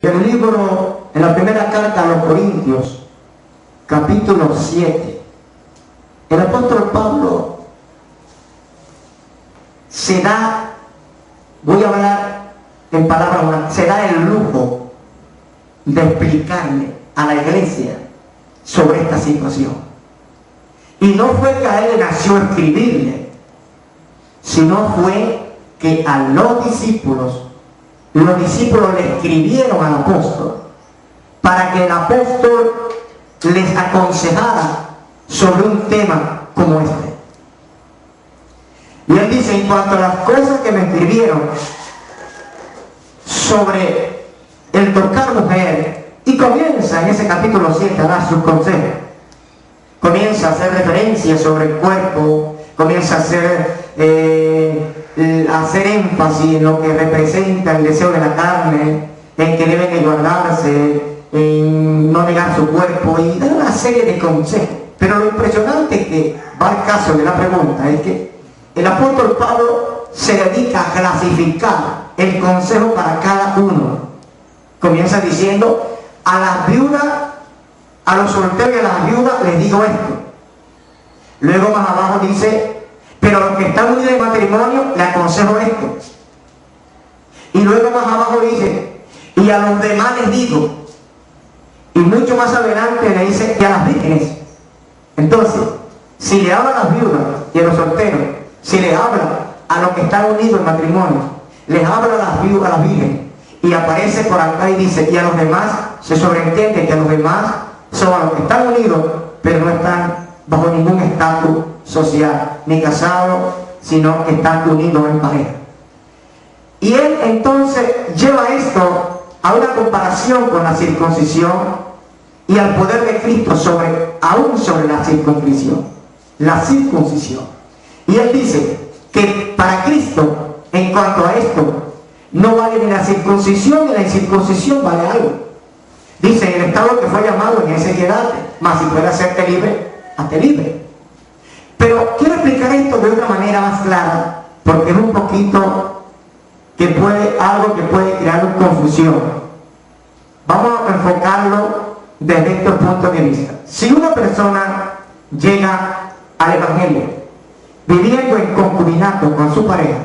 El libro, en la primera carta a los Corintios, capítulo 7, el apóstol Pablo se da, voy a hablar en palabras, se da el lujo de explicarle a la iglesia sobre esta situación. Y no fue que a él le nació escribirle, sino fue que a los discípulos le escribieron al apóstol para que el apóstol les aconsejara sobre un tema como este. Y él dice, en cuanto a las cosas que me escribieron sobre el tocar mujer, y comienza en ese capítulo 7 a dar sus consejos, comienza a hacer referencia sobre el cuerpo, comienza a hacer énfasis en lo que representa el deseo de la carne, en que deben de guardarse, en no negar su cuerpo, y da una serie de consejos. Pero lo impresionante que va al caso de la pregunta es que el apóstol Pablo se dedica a clasificar el consejo para cada uno. Comienza diciendo, a las viudas, a los solteros y a las viudas les digo esto. Luego más abajo dice, pero a los que están unidos en matrimonio les aconsejo esto. Y luego más abajo dice, y a los demás les digo. Y mucho más adelante le dice, y a las vírgenes. Entonces, si le habla a las viudas y a los solteros, si le habla a los que están unidos en matrimonio, les habla a las viudas, a las vírgenes, y aparece por acá y dice, y a los demás, se sobreentiende que a los demás son a los que están unidos, pero no están bajo ningún estatus social, ni casados, sino que están unidos en pareja. Y él entonces lleva esto a una comparación con la circuncisión y al poder de Cristo aún sobre la circuncisión. La circuncisión. Y él dice que para Cristo, en cuanto a esto, no vale ni la circuncisión ni la incircuncisión vale algo. Dice, en el estado que fue llamado en ese quedate, mas si puede hacerte libre, hazte libre. Pero quiero explicar esto de otra manera más clara, porque es un poquito algo que puede crear confusión. Vamos a enfocarlo desde este punto de vista. Si una persona llega al Evangelio viviendo en concubinato con su pareja,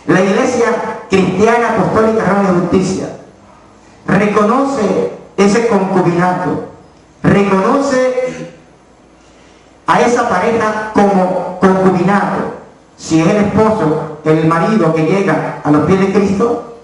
la Iglesia Cristiana Apostólica Romana de Justicia reconoce ese concubinato, reconoce a esa pareja como concubinato. Si es el esposo, el marido que llega a los pies de Cristo,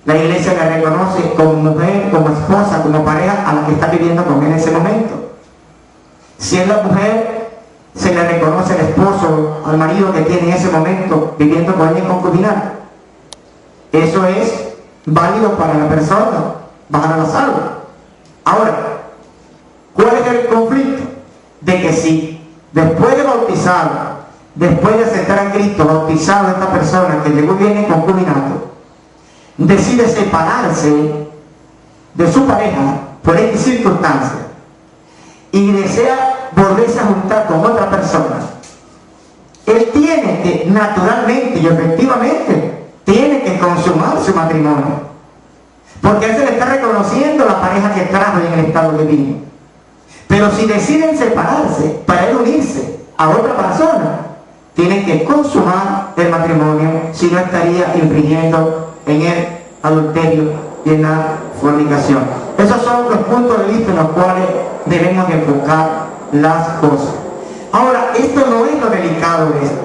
la Iglesia le reconoce como mujer, como esposa, como pareja a la que está viviendo con él en ese momento. Si es la mujer, se le reconoce al esposo, al marido que tiene en ese momento viviendo con ella en concubinato. Eso es válido para la persona, para la salva. Ahora, ¿cuál es el conflicto? De que si después de bautizado, después de aceptar a Cristo, bautizado esta persona que llegó bien en concubinato, decide separarse de su pareja por X circunstancias y desea volverse a juntar con otra persona, él tiene que, naturalmente y efectivamente, tiene que consumar su matrimonio, porque él se le está reconociendo la pareja que trajo en el estado divino. Pero si deciden separarse para él unirse a otra persona, tiene que consumar el matrimonio, si no estaría infringiendo en el adulterio y en la fornicación. Esos son los puntos de vista en los cuales debemos de enfocar las cosas. Ahora, esto no es lo delicado de esto.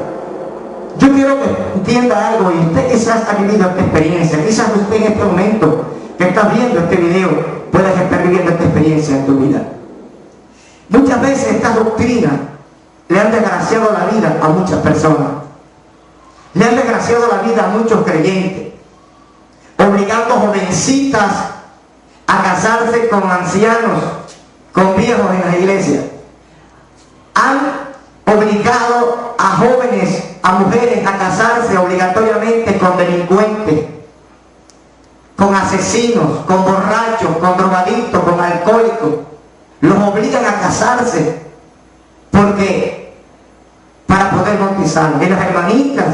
Yo quiero que entienda algo, y usted quizás ha vivido esta experiencia, quizás usted en este momento que está viendo este video puedas estar viviendo esta experiencia en tu vida. Muchas veces estas doctrinas le han desgraciado la vida a muchas personas, le han desgraciado la vida a muchos creyentes, obligando jovencitas a casarse con ancianos, con viejos en la iglesia. Han obligado a jóvenes, a mujeres a casarse obligatoriamente con delincuentes, con asesinos, con borrachos, con drogadictos, con alcohólicos. Los obligan a casarse porque para poder bautizarlos. Y las hermanitas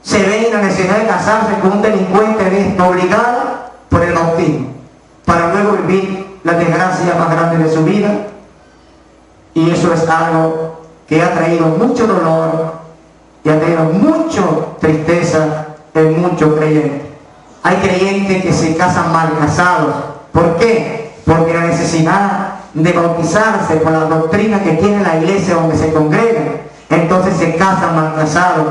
se ven en la necesidad de casarse con un delincuente de esto, obligada por el bautismo. para luego vivir la desgracia más grande de su vida. Y eso es algo que ha traído mucho dolor y ha traído mucha tristeza en muchos creyentes. Hay creyentes que se casan mal casados. ¿Por qué? Porque la necesidad de bautizarse por la doctrina que tiene la iglesia donde se congregan, entonces se casan mal casados,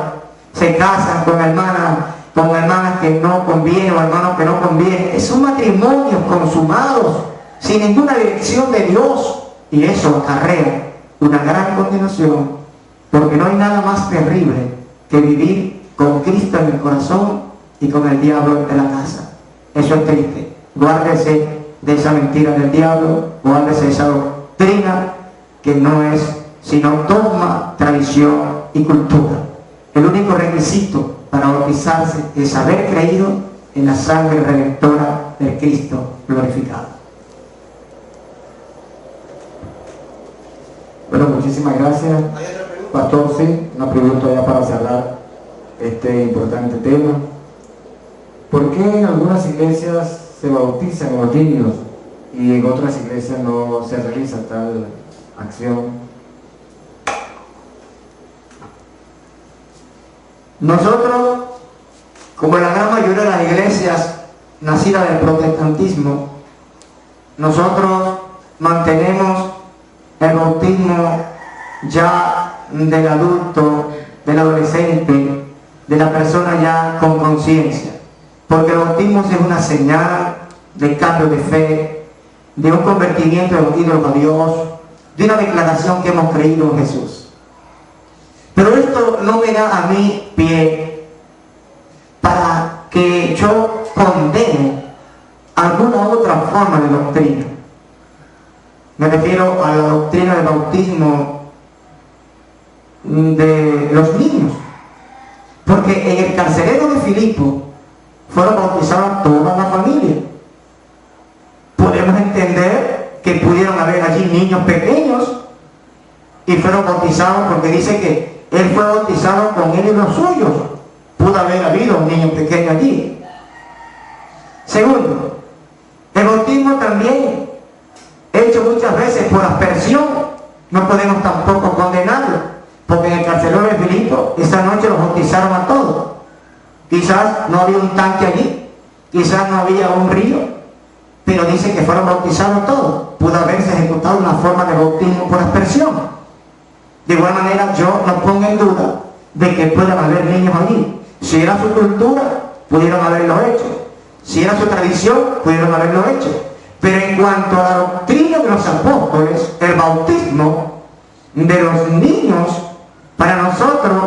se casan con hermanas que no convienen o hermanos que no convienen. Es un matrimonio consumados sin ninguna dirección de Dios, y eso acarrea una gran condenación, porque no hay nada más terrible que vivir con Cristo en el corazón y con el diablo en la casa. Eso es triste. Guárdese de esa mentira del diablo, guárdese de esa doctrina que no es sino dogma, tradición y cultura. El único requisito para bautizarse es haber creído en la sangre redentora del Cristo glorificado. Bueno, muchísimas gracias. Pastor, sí, una pregunta ya para cerrar este importante tema. ¿Por qué en algunas iglesias se bautizan los niños y en otras iglesias no se realiza tal acción? Nosotros, como la gran mayoría de las iglesias nacidas del protestantismo, nosotros mantenemos el bautismo ya del adulto, del adolescente, de la persona ya con conciencia, porque el bautismo es una señal de cambio de fe, de un convertimiento de los ídolos a Dios, de una declaración que hemos creído en Jesús. Pero esto no me da a mí pie para que yo condene alguna otra forma de doctrina. Me refiero a la doctrina del bautismo de los niños, porque en el carcelero de Filipo fueron bautizados toda la familia. Podemos entender que pudieron haber allí niños pequeños y fueron bautizados, porque dice que él fue bautizado con él y los suyos. Pudo haber habido un niño pequeño allí. Segundo, el bautismo también hecho muchas veces por aspersión, no podemos tampoco condenarlo, porque en el carcelero de Filipo esa noche los bautizaron a todos. Quizás no había un tanque allí, quizás no había un río, pero dice que fueron bautizados todos. Pudo haberse ejecutado una forma de bautismo por aspersión. De igual manera, yo no pongo en duda de que puedan haber niños allí. Si era su cultura, pudieron haberlo hecho. Si era su tradición, pudieron haberlo hecho. Pero en cuanto a la doctrina de los apóstoles, el bautismo de los niños, para nosotros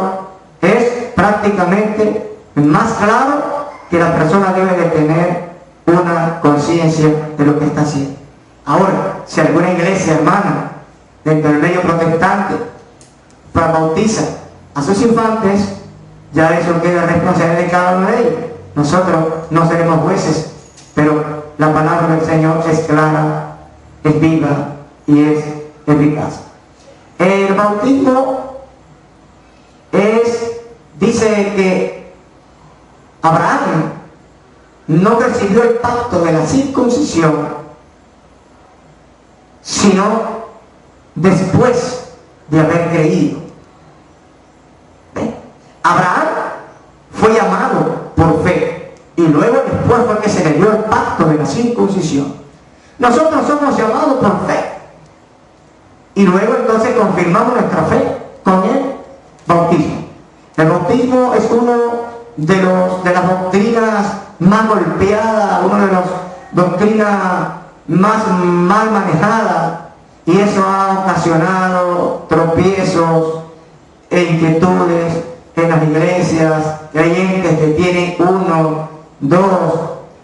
es prácticamente más claro que la persona debe de tener una conciencia de lo que está haciendo. Ahora, si alguna iglesia hermana dentro del medio protestante bautiza a sus infantes, ya eso queda responsabilidad de cada uno de ellos. Nosotros no seremos jueces, pero la palabra del Señor es clara, es viva y es eficaz. El bautismo dice que Abraham no recibió el pacto de la circuncisión, sino después de haber creído. Abraham fue llamado por fe y luego después fue que se le dio el pacto de la circuncisión. Nosotros somos llamados por fe y luego entonces confirmamos nuestra fe con el bautismo. El bautismo es uno de las doctrinas más golpeadas, una de las doctrinas más mal manejadas, y eso ha ocasionado tropiezos e inquietudes en las iglesias. Creyentes que tienen 1, 2,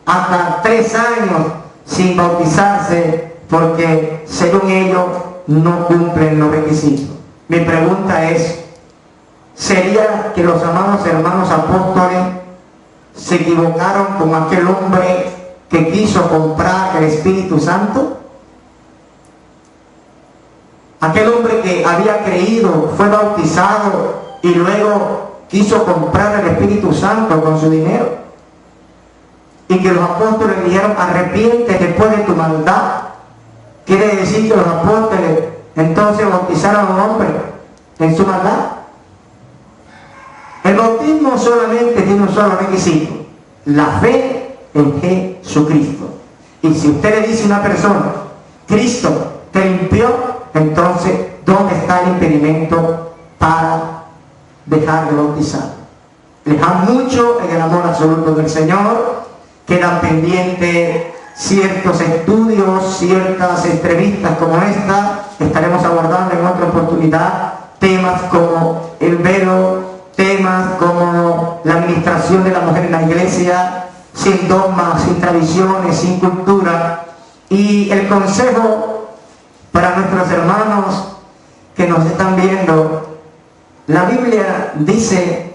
hasta 3 años sin bautizarse porque según ellos no cumplen los requisitos. Mi pregunta es, ¿sería que los amados hermanos apóstoles se equivocaron con aquel hombre que quiso comprar el Espíritu Santo? Aquel hombre que había creído, fue bautizado y luego quiso comprar el Espíritu Santo con su dinero. y que los apóstoles dijeron: arrepiéntete después de tu maldad. Quiere decir que los apóstoles entonces bautizaron a los hombres en su maldad. El bautismo solamente tiene un solo requisito: la fe en Jesucristo. Y si usted le dice a una persona: Cristo te limpió, entonces ¿dónde está el impedimento para dejar de bautizar? Dejan mucho en el amor absoluto del Señor, quedan pendientes ciertos estudios, ciertas entrevistas como esta. Estaremos abordando en otra oportunidad temas como el velo, temas como la administración de la mujer en la iglesia, sin dogmas, sin tradiciones, sin cultura. Y el consejo para nuestros hermanos que nos están viendo: la Biblia dice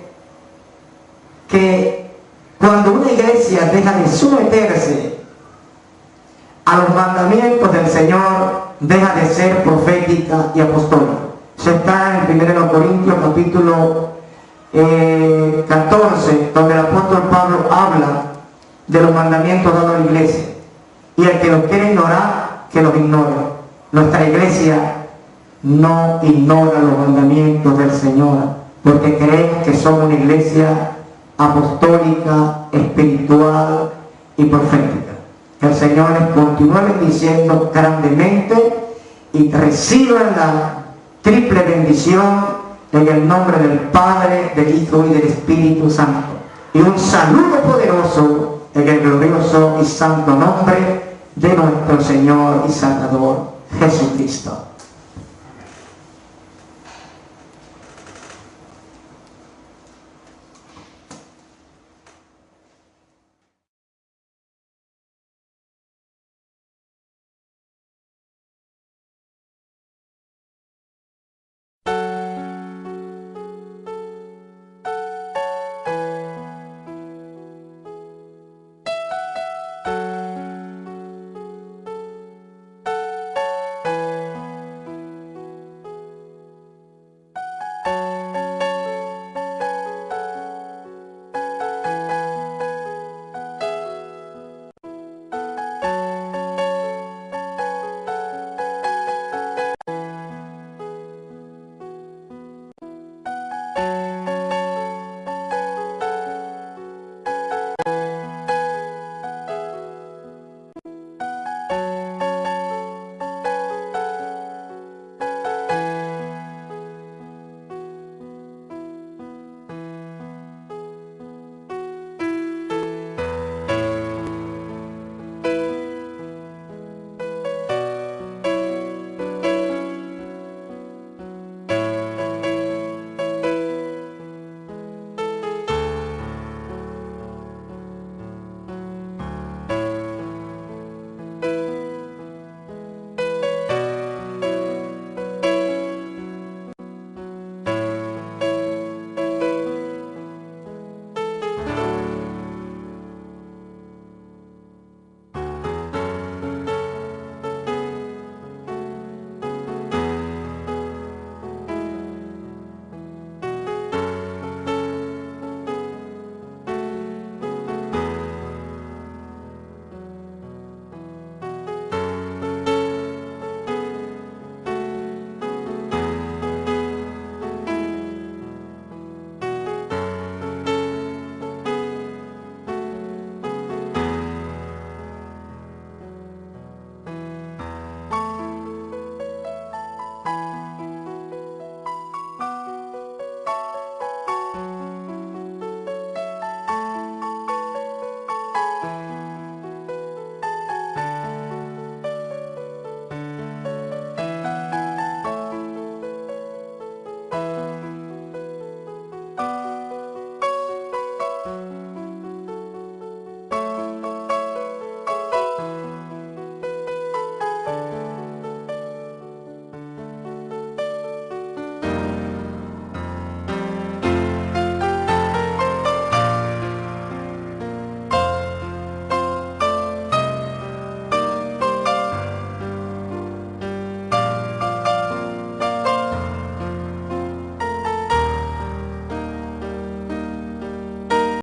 que cuando una iglesia deja de someterse a los mandamientos del Señor, deja de ser profética y apostólica. Eso está en 1 Corintios capítulo 14, donde el apóstol Pablo habla de los mandamientos dados a la iglesia. Y el que los quiere ignorar, que los ignore. Nuestra iglesia no ignora los mandamientos del Señor, porque creemos que somos una iglesia apostólica, espiritual y profética. Que el Señor les continúe bendiciendo grandemente y reciban la triple bendición en el nombre del Padre, del Hijo y del Espíritu Santo. Y un saludo poderoso en el glorioso y santo nombre de nuestro Señor y Salvador Jesucristo.